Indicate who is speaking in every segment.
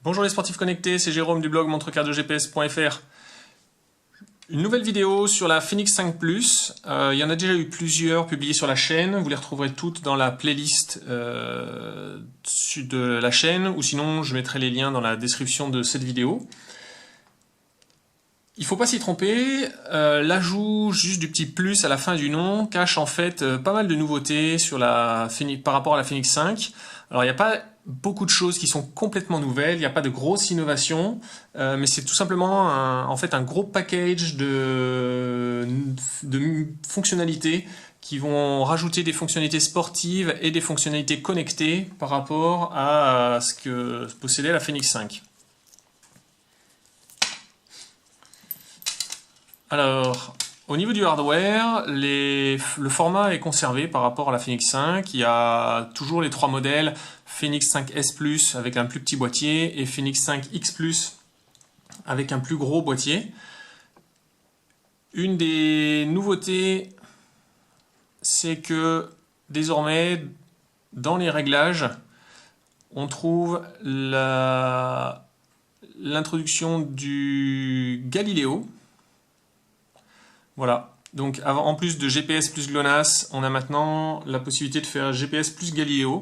Speaker 1: Bonjour les sportifs connectés, c'est Jérôme du blog montrecardiogps.fr. Une nouvelle vidéo sur la Fenix 5 Plus. Il y en a déjà eu plusieurs publiées sur la chaîne. Vous les retrouverez toutes dans la playlist de la chaîne, ou sinon je mettrai les liens dans la description de cette vidéo. Il ne faut pas s'y tromper, l'ajout juste du petit plus à la fin du nom cache en fait pas mal de nouveautés sur par rapport à la Fenix 5. Alors il n'y a pas beaucoup de choses qui sont complètement nouvelles, il n'y a pas de grosses innovations, mais c'est tout simplement en fait un gros package de fonctionnalités qui vont rajouter des fonctionnalités sportives et des fonctionnalités connectées par rapport à ce que possédait la Fenix 5. Alors, au niveau du hardware, le format est conservé par rapport à la Fenix 5. Il y a toujours les trois modèles, Fenix 5S Plus avec un plus petit boîtier et Fenix 5X Plus avec un plus gros boîtier. Une des nouveautés, c'est que désormais, dans les réglages, on trouve l'introduction du Galileo. Voilà, donc en plus de GPS plus GLONASS, on a maintenant la possibilité de faire GPS plus Galileo.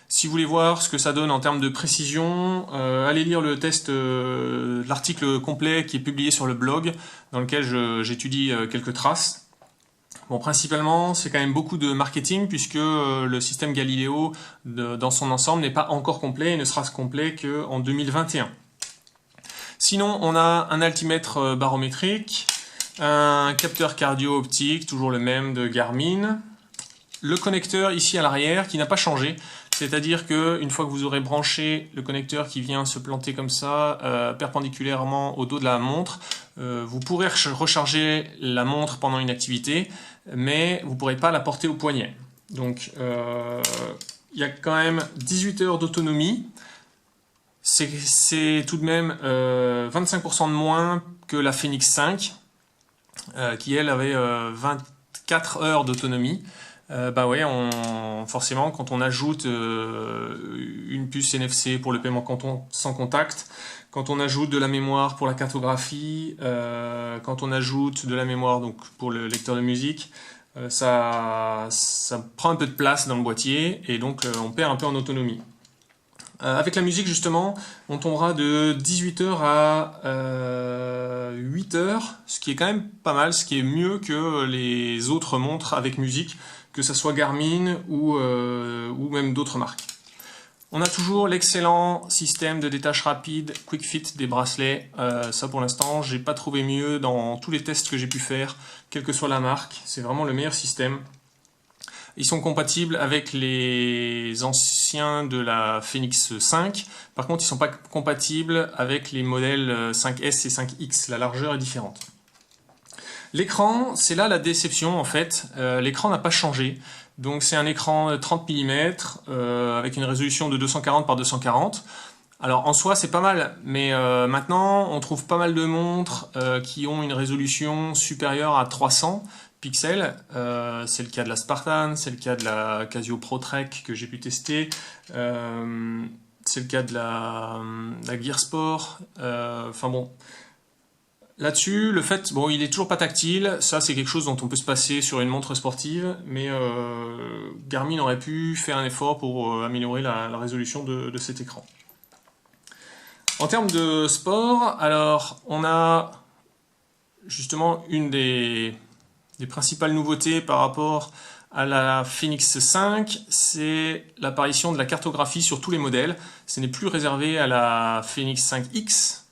Speaker 1: Si vous voulez voir ce que ça donne en termes de précision, allez lire le test, l'article complet qui est publié sur le blog, dans lequel j'étudie quelques traces. Bon, principalement, c'est quand même beaucoup de marketing, puisque le système Galileo, dans son ensemble, n'est pas encore complet et ne sera complet qu'en 2021. Sinon, on a un altimètre barométrique, un capteur cardio optique, toujours le même de Garmin. Le connecteur ici à l'arrière qui n'a pas changé, c'est-à-dire qu'une fois que vous aurez branché le connecteur qui vient se planter comme ça, perpendiculairement au dos de la montre, vous pourrez recharger la montre pendant une activité, mais vous ne pourrez pas la porter au poignet. Donc il y a quand même 18 heures d'autonomie. C'est tout de même 25% de moins que la Fenix 5. Qui elle avait 24 heures d'autonomie. Bah ouais, forcément quand on ajoute une puce NFC pour le paiement sans contact, quand on ajoute de la mémoire pour la cartographie, quand on ajoute de la mémoire donc pour le lecteur de musique, ça prend un peu de place dans le boîtier et donc on perd un peu en autonomie. Avec la musique justement, on tombera de 18 heures à 8 heures, ce qui est quand même pas mal, ce qui est mieux que les autres montres avec musique, que ce soit Garmin ou même d'autres marques. On a toujours l'excellent système de détache rapide Quick Fit des bracelets. Ça pour l'instant, j'ai pas trouvé mieux dans tous les tests que j'ai pu faire, quelle que soit la marque. C'est vraiment le meilleur système. Ils sont compatibles avec les anciens de la Fenix 5. Par contre, ils ne sont pas compatibles avec les modèles 5S et 5X. La largeur est différente. L'écran, c'est là la déception en fait. L'écran n'a pas changé. Donc c'est un écran 30 mm avec une résolution de 240 par 240. Alors en soi c'est pas mal, mais maintenant on trouve pas mal de montres qui ont une résolution supérieure à 300 pixels. C'est le cas de la Spartan, c'est le cas de la Casio Pro Trek que j'ai pu tester, c'est le cas de la Gear Sport. Enfin bon, là-dessus, le fait, bon, il est toujours pas tactile, ça c'est quelque chose dont on peut se passer sur une montre sportive, mais Garmin aurait pu faire un effort pour améliorer la résolution de cet écran. En termes de sport, alors on a justement une des principales nouveautés par rapport à la Fenix 5, c'est l'apparition de la cartographie sur tous les modèles. Ce n'est plus réservé à la Fenix 5X.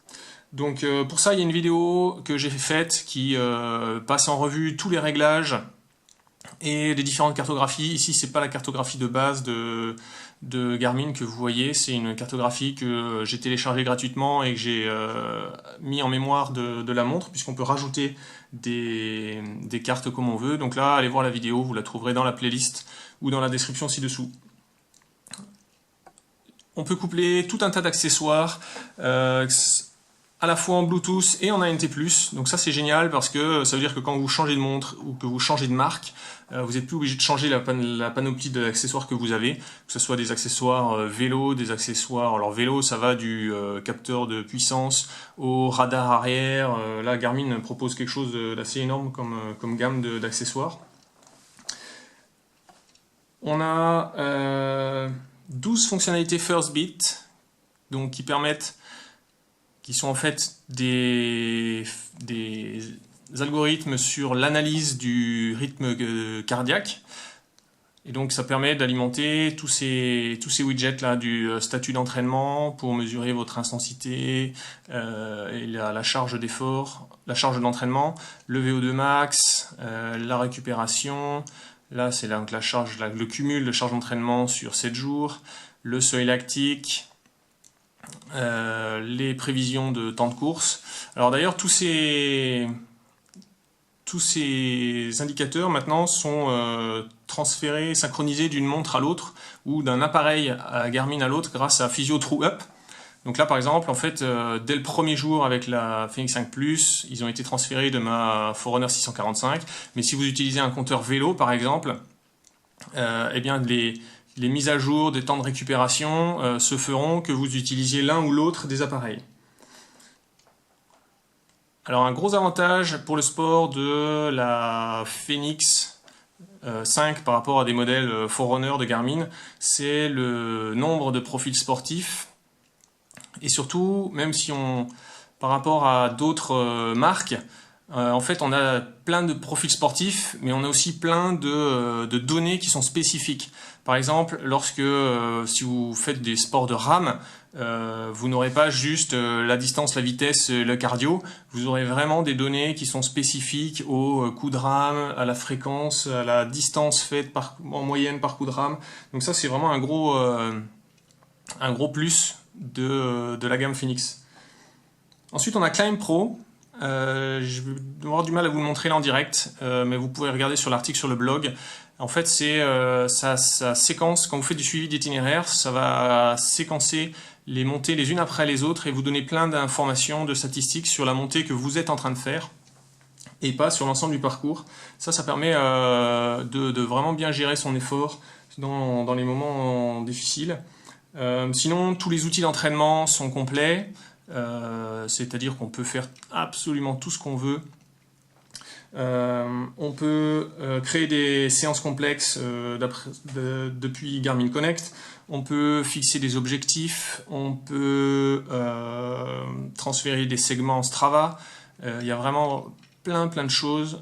Speaker 1: Donc pour ça, il y a une vidéo que j'ai faite qui passe en revue tous les réglages et les différentes cartographies. Ici, c'est pas la cartographie de base de Garmin que vous voyez, c'est une cartographie que j'ai téléchargée gratuitement et que j'ai mis en mémoire de la montre, puisqu'on peut rajouter des cartes comme on veut. Donc là, allez voir la vidéo, vous la trouverez dans la playlist ou dans la description ci-dessous. On peut coupler tout un tas d'accessoires. à la fois en Bluetooth et en ANT+. Donc ça c'est génial parce que ça veut dire que quand vous changez de montre ou que vous changez de marque, vous n'êtes plus obligé de changer la panoplie d'accessoires que vous avez, que ce soit des accessoires vélo, des accessoires... Alors vélo, ça va du capteur de puissance au radar arrière. Là, Garmin propose quelque chose d'assez énorme comme gamme d'accessoires. On a 12 fonctionnalités First Beat, donc qui sont en fait des algorithmes sur l'analyse du rythme cardiaque. Et donc ça permet d'alimenter tous ces widgets là du statut d'entraînement pour mesurer votre intensité et la charge d'effort, la charge d'entraînement, le VO2 max, la récupération. Là c'est donc le cumul de charge d'entraînement sur 7 jours, le seuil lactique, les prévisions de temps de course. Alors d'ailleurs tous ces indicateurs maintenant sont transférés, synchronisés d'une montre à l'autre ou d'un appareil à Garmin à l'autre grâce à Physio TrueUp. Donc là par exemple, en fait, dès le premier jour avec la Fenix 5 Plus, ils ont été transférés de ma Forerunner 645. Mais si vous utilisez un compteur vélo par exemple, eh bien les mises à jour des temps de récupération se feront que vous utilisiez l'un ou l'autre des appareils. Alors un gros avantage pour le sport de la Fenix 5 par rapport à des modèles Forerunner de Garmin, c'est le nombre de profils sportifs. Et surtout, même si par rapport à d'autres marques, en fait on a plein de profils sportifs, mais on a aussi plein de données qui sont spécifiques. Par exemple, si vous faites des sports de rame, vous n'aurez pas juste la distance, la vitesse, le cardio, vous aurez vraiment des données qui sont spécifiques au coup de rame, à la fréquence, à la distance faite en moyenne par coup de rame. Donc ça c'est vraiment un gros plus de la gamme Fenix. Ensuite on a Climb Pro. Je vais avoir du mal à vous le montrer là en direct, mais vous pouvez regarder sur l'article sur le blog. En fait, c'est ça séquence, quand vous faites du suivi d'itinéraire, ça va séquencer les montées les unes après les autres et vous donner plein d'informations, de statistiques sur la montée que vous êtes en train de faire et pas sur l'ensemble du parcours. Ça permet de vraiment bien gérer son effort dans les moments difficiles. Sinon, tous les outils d'entraînement sont complets. C'est-à-dire qu'on peut faire absolument tout ce qu'on veut. On peut créer des séances complexes depuis Garmin Connect. On peut fixer des objectifs. On peut transférer des segments Strava. Il y a vraiment plein de choses.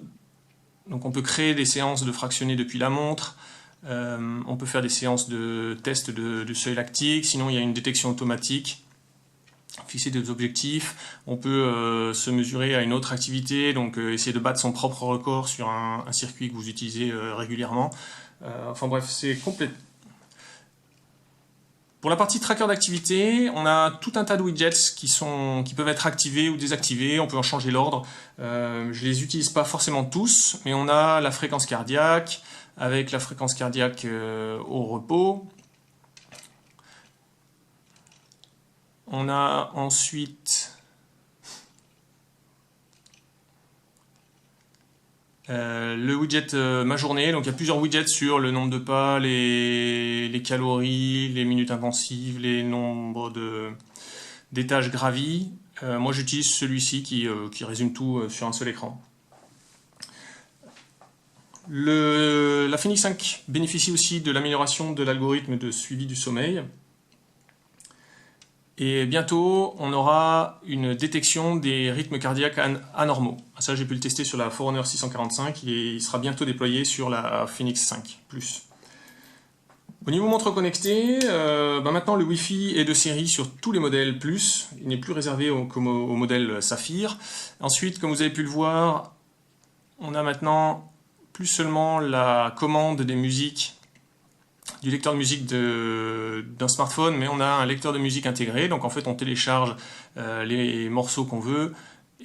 Speaker 1: Donc on peut créer des séances de fractionnés depuis la montre. On peut faire des séances de test de seuil lactique. Sinon il y a une détection automatique. Fixer des objectifs, on peut se mesurer à une autre activité, donc essayer de battre son propre record sur un circuit que vous utilisez régulièrement. Enfin bref, c'est complet. Pour la partie tracker d'activité, on a tout un tas de widgets qui peuvent être activés ou désactivés, on peut en changer l'ordre. Je les utilise pas forcément tous, mais on a la fréquence cardiaque, avec la fréquence cardiaque au repos. On a ensuite le widget ma journée. Donc il y a plusieurs widgets sur le nombre de pas, les calories, les minutes intensives, les nombres d'étages gravis. Moi j'utilise celui-ci qui résume tout sur un seul écran. La Fenix 5 bénéficie aussi de l'amélioration de l'algorithme de suivi du sommeil. Et bientôt, on aura une détection des rythmes cardiaques anormaux. Ça, j'ai pu le tester sur la Forerunner 645 et il sera bientôt déployé sur la Fenix 5 Plus. Au niveau montre connectée, maintenant le Wi-Fi est de série sur tous les modèles Plus. Il n'est plus réservé au modèle Saphir. Ensuite, comme vous avez pu le voir, on a maintenant plus seulement la commande des musiques du lecteur de musique d'un smartphone, mais on a un lecteur de musique intégré, donc en fait on télécharge les morceaux qu'on veut,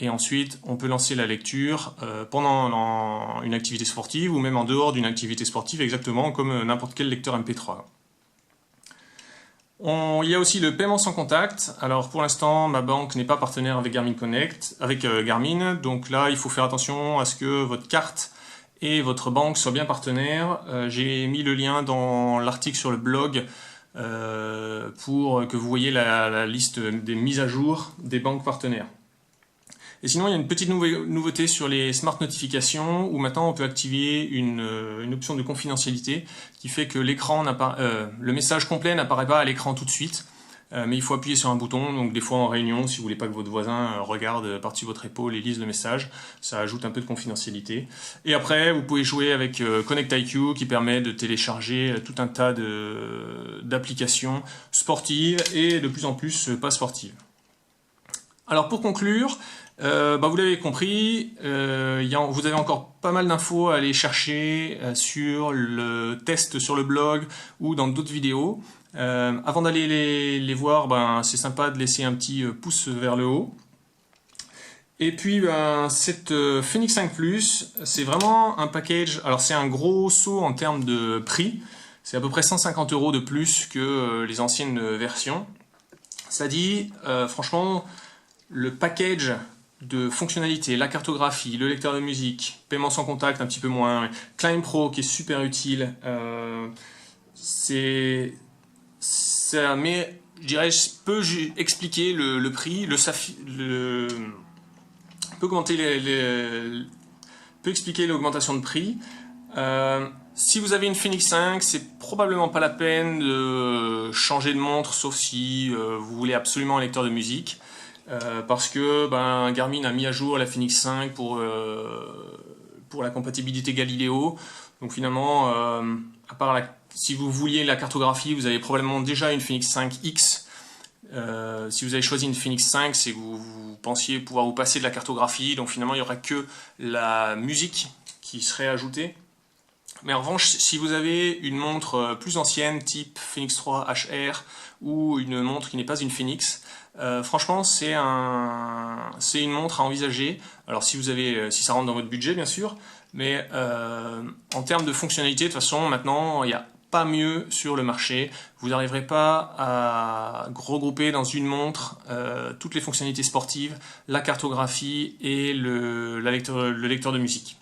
Speaker 1: et ensuite on peut lancer la lecture pendant une activité sportive, ou même en dehors d'une activité sportive, exactement comme n'importe quel lecteur MP3. Il y a aussi le paiement sans contact. Alors pour l'instant, ma banque n'est pas partenaire avec Garmin Connect, avec Garmin. Donc là, il faut faire attention à ce que votre carte et votre banque soient bien partenaires. J'ai mis le lien dans l'article sur le blog pour que vous voyez la liste des mises à jour des banques partenaires. Et sinon, il y a une petite nouveauté sur les smart notifications où maintenant on peut activer une option de confidentialité qui fait que le message complet n'apparaît pas à l'écran tout de suite, mais il faut appuyer sur un bouton. Donc des fois en réunion, si vous voulez pas que votre voisin regarde par-dessus votre épaule et lise le message, ça ajoute un peu de confidentialité. Et après, vous pouvez jouer avec Connect IQ qui permet de télécharger tout un tas d'applications sportives et de plus en plus pas sportives. Alors pour conclure, vous l'avez compris, vous avez encore pas mal d'infos à aller chercher sur le test sur le blog ou dans d'autres vidéos. Avant d'aller les voir, c'est sympa de laisser un petit pouce vers le haut. Et puis cette Fenix 5 Plus, c'est vraiment un package. Alors c'est un gros saut en termes de prix. C'est à peu près 150 € de plus que les anciennes versions. Ça dit, franchement, le package de fonctionnalités, la cartographie, le lecteur de musique, paiement sans contact un petit peu moins, Climb Pro qui est super utile, mais je dirais, je peux expliquer le prix, peut expliquer l'augmentation de prix. Si vous avez une Fenix 5, c'est probablement pas la peine de changer de montre, sauf si vous voulez absolument un lecteur de musique. Parce que Garmin a mis à jour la Fenix 5 pour la compatibilité Galileo. Donc finalement, si vous vouliez la cartographie, vous avez probablement déjà une Fenix 5X. Si vous avez choisi une Fenix 5, c'est que vous pensiez pouvoir vous passer de la cartographie. Donc finalement, il n'y aura que la musique qui serait ajoutée. Mais en revanche, si vous avez une montre plus ancienne, type Fenix 3 HR, ou une montre qui n'est pas une Fenix, franchement, c'est une montre à envisager. Alors si ça rentre dans votre budget, bien sûr, mais en termes de fonctionnalité, de toute façon, maintenant, il n'y a pas mieux sur le marché. Vous n'arriverez pas à regrouper dans une montre toutes les fonctionnalités sportives, la cartographie et le lecteur de musique.